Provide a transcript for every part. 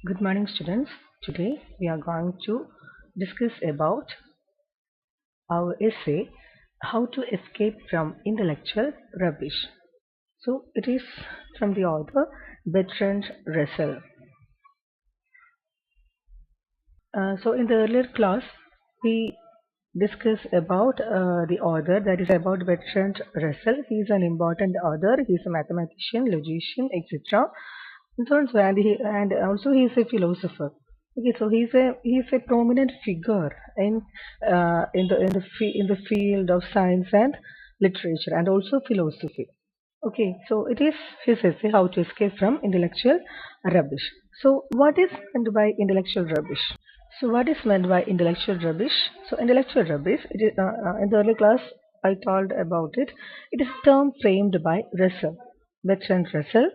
Good morning, students. Today we are going to discuss about our essay, How to Escape from Intellectual Rubbish. So it is from the author Bertrand Russell. So in the earlier class, we discussed about the author, that is about Bertrand Russell. He is an important author. He is a mathematician, logician, etc. And so on. And also he is a philosopher. Okay, so he's a prominent figure in the field of science and literature and also philosophy. Okay, so it is his essay, How to Escape from Intellectual Rubbish. So what is meant by intellectual rubbish? So what is meant by intellectual rubbish? So intellectual rubbish, it is, in the earlier class I told about it. It is a term framed by Russell, Bertrand Russell.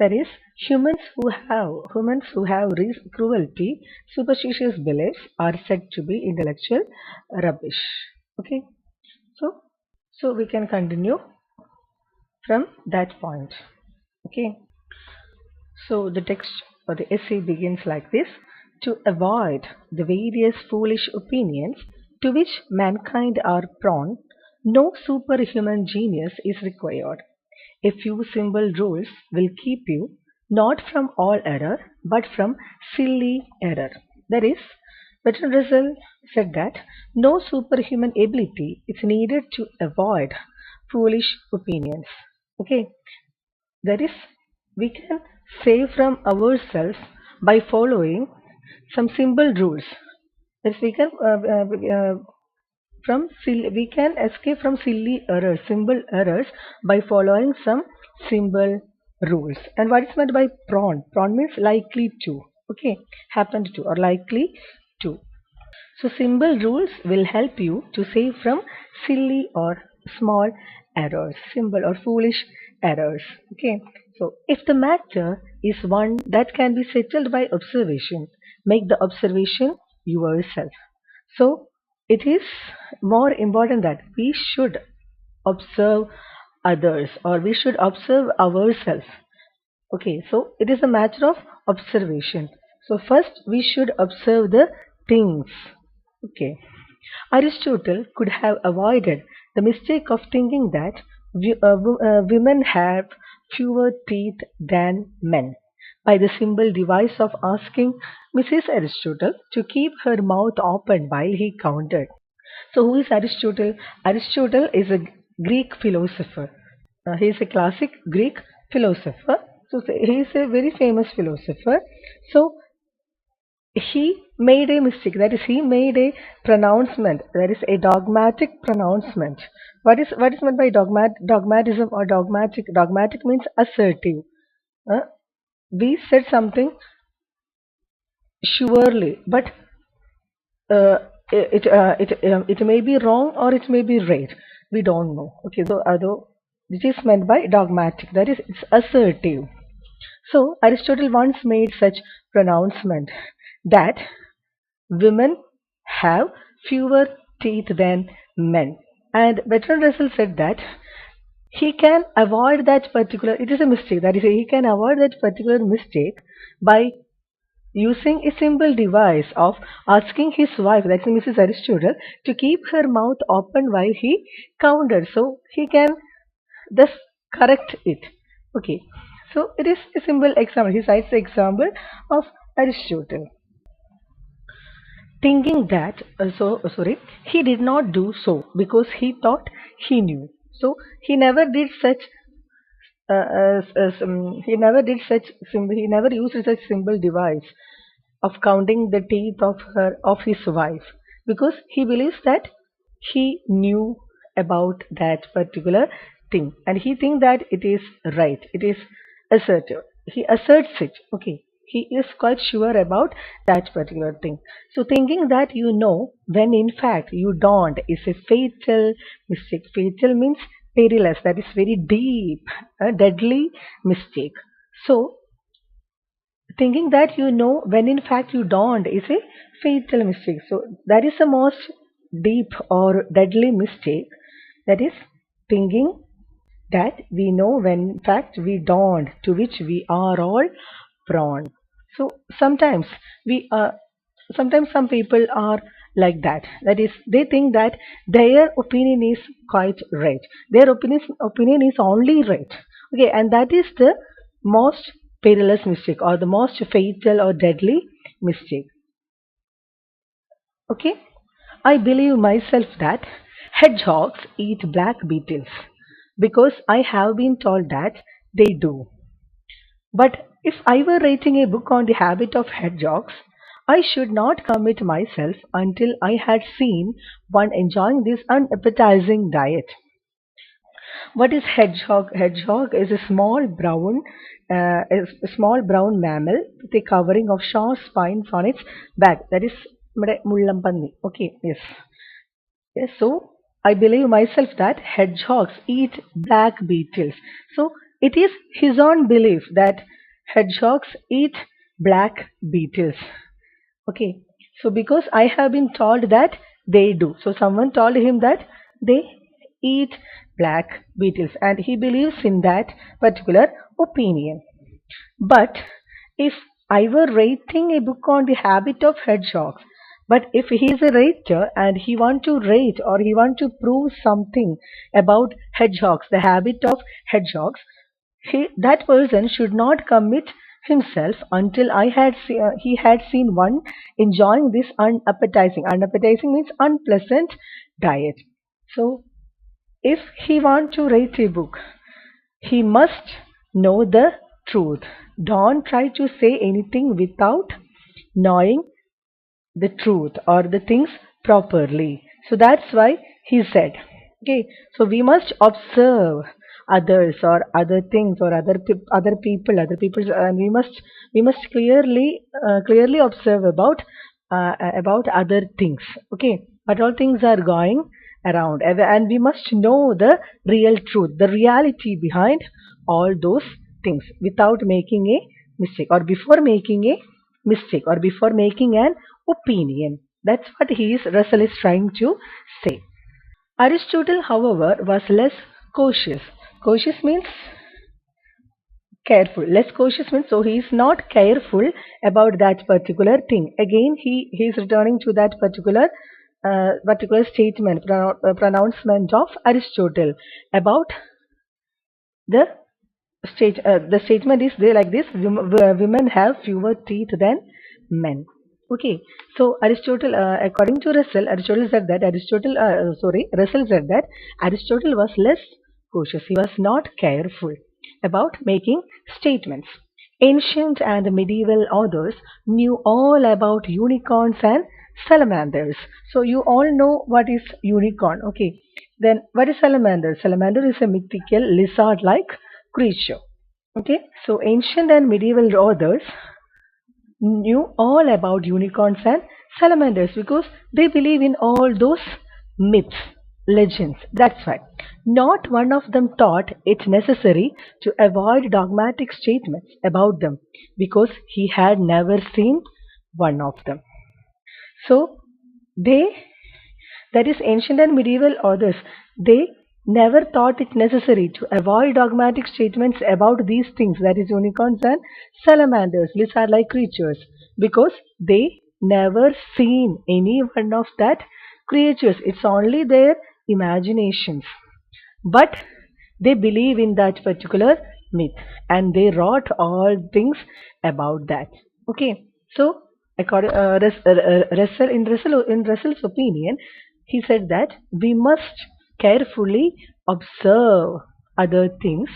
That is, humans who have cruelty, superstitious beliefs are said to be intellectual rubbish. Okay, so we can continue from that point. Okay, so the text or the essay begins like this: to avoid the various foolish opinions to which mankind are prone, no superhuman genius is required. A few simple rules will keep you not from all error but from silly error. That is, Bertrand Russell said that no superhuman ability is needed to avoid foolish opinions. Okay, that is, we can save from ourselves by following some simple rules. That is, we can escape from silly errors, simple errors by following some simple rules. And what is meant by prone? Prone means likely to. Okay, happened to or likely to. So simple rules will help you to save from silly or small errors, simple or foolish errors. Okay. So if the matter is one that can be settled by observation, make the observation yourself. So it is more important that we should observe others or we should observe ourselves. Okay, so it is a matter of observation. So first we should observe the things. Okay. Aristotle could have avoided the mistake of thinking that women have fewer teeth than men by the simple device of asking Mrs. Aristotle to keep her mouth open while he counted. So, who is Aristotle? Aristotle is a Greek philosopher. He is a classic Greek philosopher. So, he is a very famous philosopher. So, he made a mistake. That is, he made a pronouncement. That is a dogmatic pronouncement. What is meant by dogmatism or dogmatic? Dogmatic means assertive. Uh, we said something surely, but uh, it may be wrong or it may be right. We don't know. Okay, so although this is meant by dogmatic, that is, it's assertive. So Aristotle once made such pronouncement that women have fewer teeth than men, and Bertrand Russell said that he can avoid that particular. It is a mistake. That is, he can avoid that particular mistake by using a simple device of asking his wife, that's Mrs. Aristotle, to keep her mouth open while he counted. So he can thus correct it. Okay. So it is a simple example. He cites the example of Aristotle. Thinking that, he did not do so because he thought he knew. So he never did such he never used such simple device of counting the teeth of his wife because he believes that he knew about that particular thing and he thinks that it is right, it is assertive, he asserts it. Okay, he is quite sure about that particular thing. So thinking that you know when in fact you don't is a fatal mistake. Fatal means perilous, that is very deep, a deadly mistake. So thinking that you know when in fact you don't is a fatal mistake. So that is the most deep or deadly mistake. That is thinking that we know when in fact we don't, to which we are all prone. So sometimes we sometimes some people are like that. That is, they think that their opinion is quite right. Their opinion is only right. Okay, and that is the most perilous mistake or the most fatal or deadly mistake. Okay, I believe myself that hedgehogs eat black beetles because I have been told that they do. But if I were writing a book on the habit of hedgehogs, I should not commit myself until I had seen one enjoying this unappetizing diet. What is hedgehog? Hedgehog is a a small brown mammal with a covering of sharp spines on its back. That is മുള്ളംപന്നി. Okay, yes. Yes, so I believe myself that hedgehogs eat black beetles. So it is his own belief that hedgehogs eat black beetles. Okay, so because I have been told that they do. So someone told him that they eat black beetles and he believes in that particular opinion. But if I were writing a book on the habit of hedgehogs, but if he is a writer and he want to rate or he want to prove something about hedgehogs, the habit of hedgehogs, that person should not commit himself until he had seen one enjoying this unappetizing. Unappetizing means unpleasant diet. So if he want to write a book, he must know the truth. Don't try to say anything without knowing the truth or the things properly. So that's why he said, okay, so we must observe others or other things or other people, and we must clearly observe about other things. Okay, but all things are going around, and we must know the real truth, the reality behind all those things without making a mistake or before making a mistake or before making an opinion. That's what Russell is trying to say. Aristotle, however, was less cautious. Cautious means careful. Less cautious means so he is not careful about that particular thing. Again, he is returning to that particular statement, pronouncement of Aristotle about the the statement is there like this: women have fewer teeth than men. Okay, so Aristotle, according to Russell, Russell said that Aristotle was less cautious. He was not careful about making statements. Ancient and medieval authors knew all about unicorns and salamanders. So you all know what is unicorn. Okay, then what is salamander? Salamander is a mythical lizard-like creature. Okay, so ancient and medieval authors knew all about unicorns and salamanders because they believe in all those myths, legends. That's why not one of them thought it necessary to avoid dogmatic statements about them because he had never seen one of them. So they, that is ancient and medieval authors, they never thought it necessary to avoid dogmatic statements about these things, that is unicorns and salamanders, lizard-like creatures, because they never seen any one of that creatures. It's only their imaginations. But they believe in that particular myth and they wrote all things about that. Okay, so according in Russell's opinion, he said that we must carefully observe other things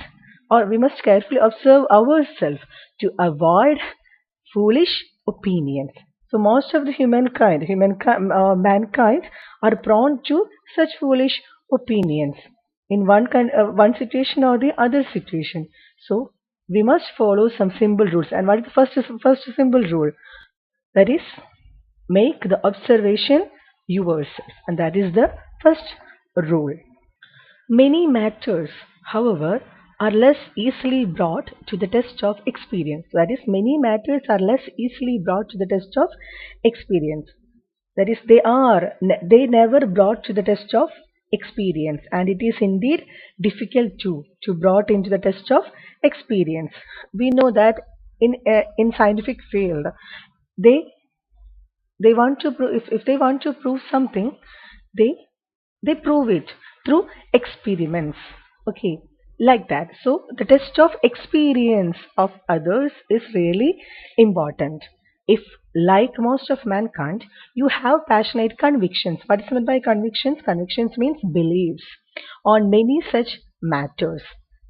or we must carefully observe ourselves to avoid foolish opinions. So most of the mankind are prone to such foolish opinions in one situation or the other situation. So we must follow some simple rules. And what is the first simple rule? That is, make the observation yourself, and that is the first rule. Many matters, however, are less easily brought to the test of experience. That is, many matters are less easily brought to the test of experience. That is, they never brought to the test of experience, and it is indeed difficult to brought into the test of experience. We know that in scientific field, they they want to prove, if they want to prove something, they they prove it through experiments. Okay, like that. So the test of experience of others is really important. If, like most of mankind, you have passionate convictions. What is meant by convictions? Convictions means beliefs on many such matters.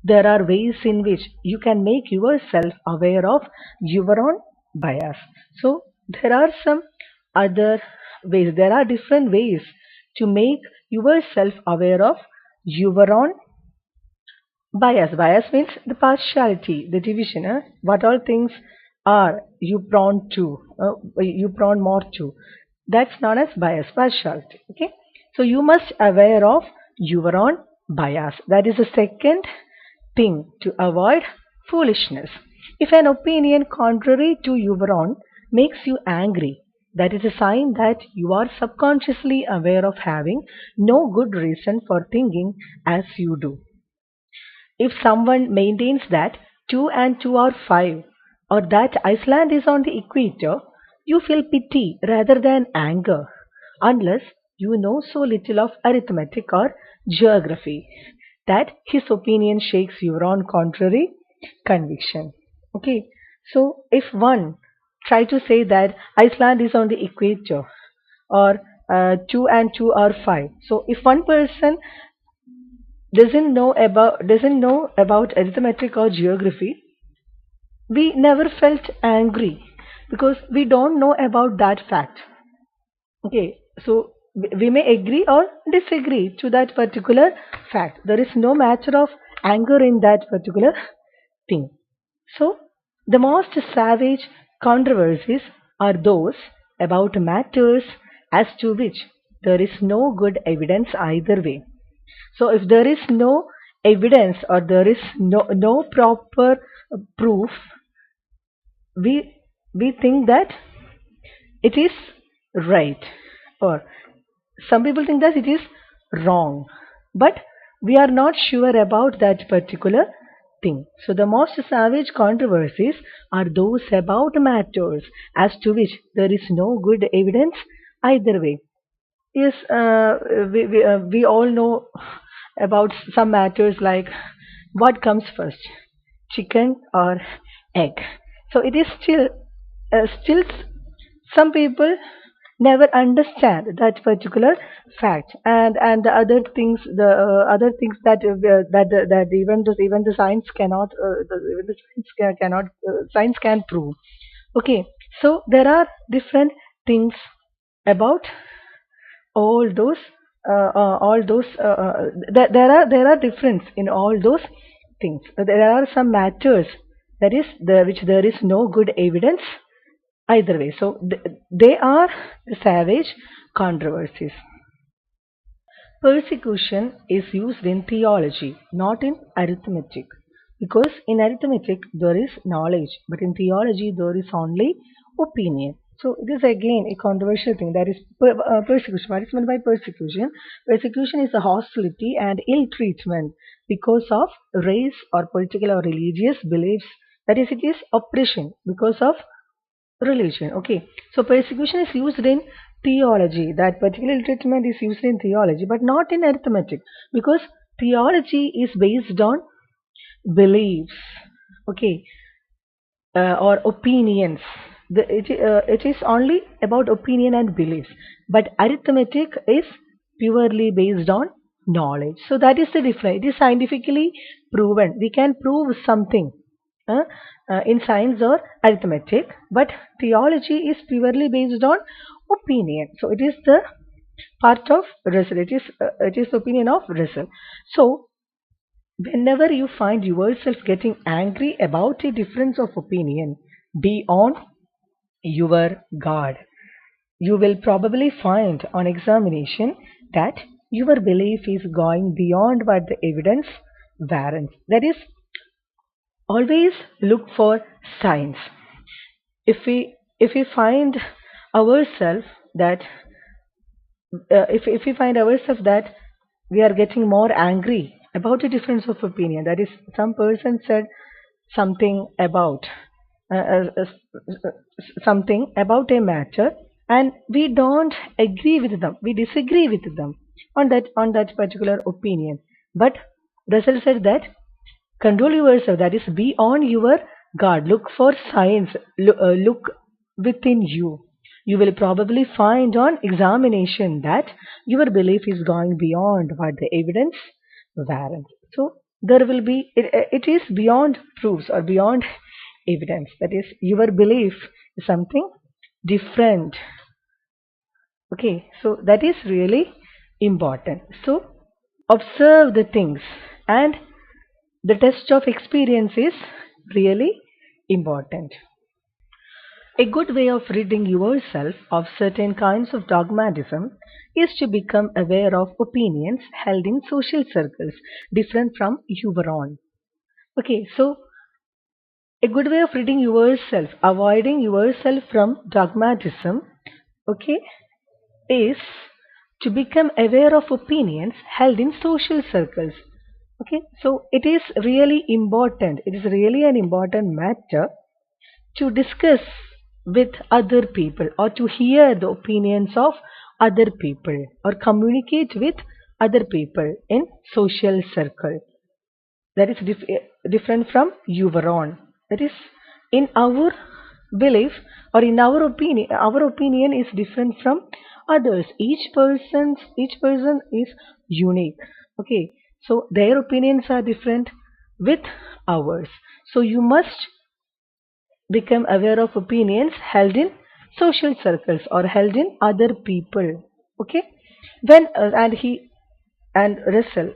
There are ways in which you can make yourself aware of your own bias. So there are some other ways. There are different ways to make yourself aware of your own bias. Bias means the partiality, the division. What all things are you prone to, you prone more to. That's known as bias, partiality. Okay. So you must aware of your own bias. That is the second thing to avoid foolishness. If an opinion contrary to your own makes you angry, that is a sign that you are subconsciously aware of having no good reason for thinking as you do. If someone maintains that 2 and 2 are 5, or that Iceland is on the equator, you feel pity rather than anger, unless you know so little of arithmetic or geography that his opinion shakes your own contrary conviction. Okay, so if one try to say that Iceland is on the equator, or 2 and 2 are 5, so if one person doesn't know about arithmetic or geography, we never felt angry because we don't know about that fact. Okay, so we may agree or disagree to that particular fact. There is no matter of anger in that particular thing. So the most savage controversies are those about matters as to which there is no good evidence either way. So if there is no evidence, or there is no proper proof, we we think that it is right, or some people think that it is wrong, but we are not sure about that particular thing. So the most savage controversies are those about matters as to which there is no good evidence either way. Yes, we all know about some matters like what comes first, chicken or egg. So it is still some people never understand that particular fact, and the other things, the other things that that even the science cannot, even the science cannot, science can prove. Okay, so there are different things about all those there are difference in all those things. There are some matters that is there which there is no good evidence either way. So they are savage controversies. Persecution is used in theology, not in arithmetic. Because in arithmetic there is knowledge, but in theology there is only opinion. So it is again a controversial thing, that is persecution. What is meant by persecution? Persecution is a hostility and ill treatment because of race or political or religious beliefs. That is, it is oppression because of religion. Okay, so persecution is used in theology. That particular treatment is used in theology, but not in arithmetic, because theology is based on beliefs. Okay, or opinions. It is only about opinion and beliefs, but arithmetic is purely based on knowledge. So that is the difference. It is scientifically proven. We can prove something uh, in science or arithmetic, but theology is purely based on opinion. So it is the part of Russell. It is opinion of Russell. So whenever you find yourself getting angry about a difference of opinion, be on your guard. You will probably find on examination that your belief is going beyond what the evidence warrants. That is, always look for signs. If we find ourselves that if we find ourselves that we are getting more angry about a difference of opinion, that is, some person said something about something about a matter, and we don't agree with them, we disagree with them on that particular opinion. But Russell said that control yourself, that is, be on your guard. Look for signs, look within you. You will probably find on examination that your belief is going beyond what the evidence warrants. So there will be, it is beyond proofs or beyond evidence. That is, your belief is something different. Okay, so that is really important. So observe the things, and the test of experience is really important. A good way of ridding yourself of certain kinds of dogmatism is to become aware of opinions held in social circles different from your own. Okay, so a good way of ridding yourself, avoiding yourself from dogmatism, okay, is to become aware of opinions held in social circles. Okay, so it is really important, it is really an important matter to discuss with other people, or to hear the opinions of other people, or communicate with other people in social circle. That is different from your own. That is, in our belief or in our opinion is different from others. Each person is unique. Okay, so their opinions are different with ours. So you must become aware of opinions held in social circles or held in other people. Okay, when and Russell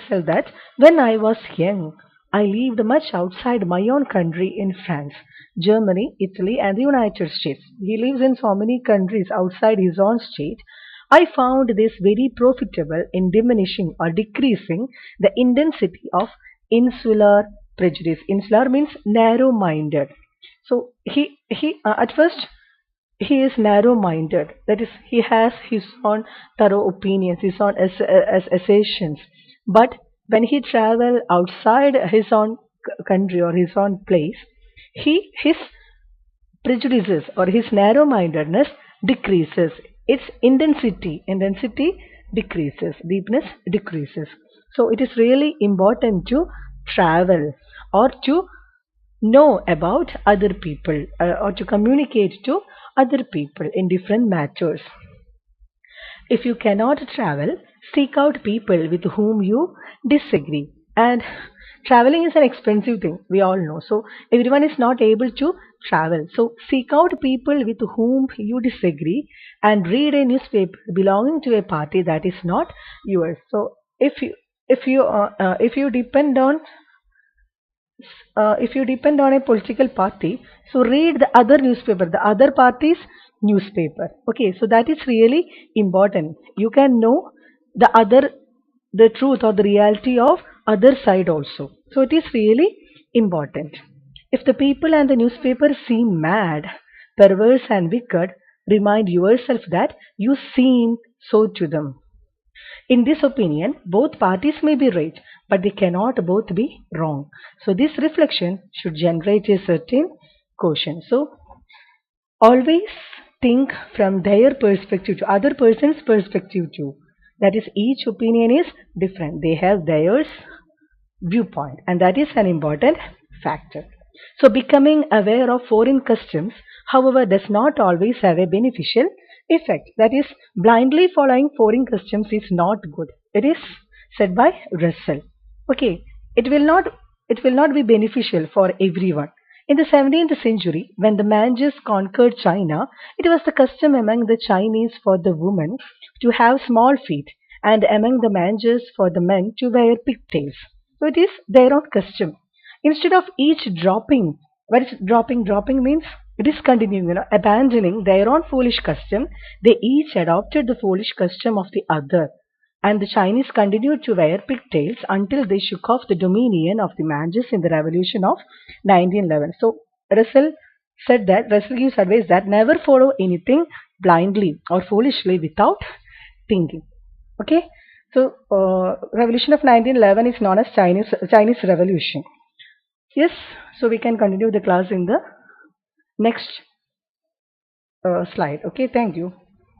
said that when I was young, I lived much outside my own country in France, Germany, Italy, and the United States. He lives in so many countries outside his own state. I found this very profitable in diminishing or decreasing the intensity of insular prejudice. Insular means narrow-minded. So at first he is narrow-minded. That is, he has his own thorough opinions, his own assertions. But when he travel outside his own country or his own place, his prejudices or his narrow-mindedness decreases. Its intensity decreases, deepness decreases. So it is really important to travel or to know about other people, or to communicate to other people in different matters. If you cannot travel, seek out people with whom you disagree. And traveling is an expensive thing, we all know. So everyone is not able to travel. So seek out people with whom you disagree and read a newspaper belonging to a party that is not yours. So if you depend on a political party, so read the other newspaper, the other party's newspaper. Okay, so that is really important. You can know the truth or the reality of other side also. So it is really important. If the people and the newspaper seem mad, perverse, and wicked, remind yourself that you seem so to them. In this opinion, both parties may be right, but they cannot both be wrong. So this reflection should generate a certain caution. So always think from their perspective to other person's perspective too. That is, each opinion is different. They have theirs viewpoint, and that is an important factor. So becoming aware of foreign customs, however, does not always have a beneficial effect. That is, blindly following foreign customs is not good. It is said by Russell. Okay, it will not be beneficial for everyone. In the 17th century, when the Manchus conquered China, it was the custom among the Chinese for the women to have small feet, and among the Manchus for the men to wear pigtails. So it is their own custom. Instead of each dropping, what is dropping? Dropping means discontinuing, abandoning their own foolish custom, they each adopted the foolish custom of the other. And the Chinese continued to wear pigtails until they shook off the dominion of the Manchus in the revolution of 1911. So Russell gives advice that never follow anything blindly or foolishly without thinking. Okay, so revolution of 1911 is known as Chinese Revolution. Yes, so we can continue the class in the next slide. Okay, thank you.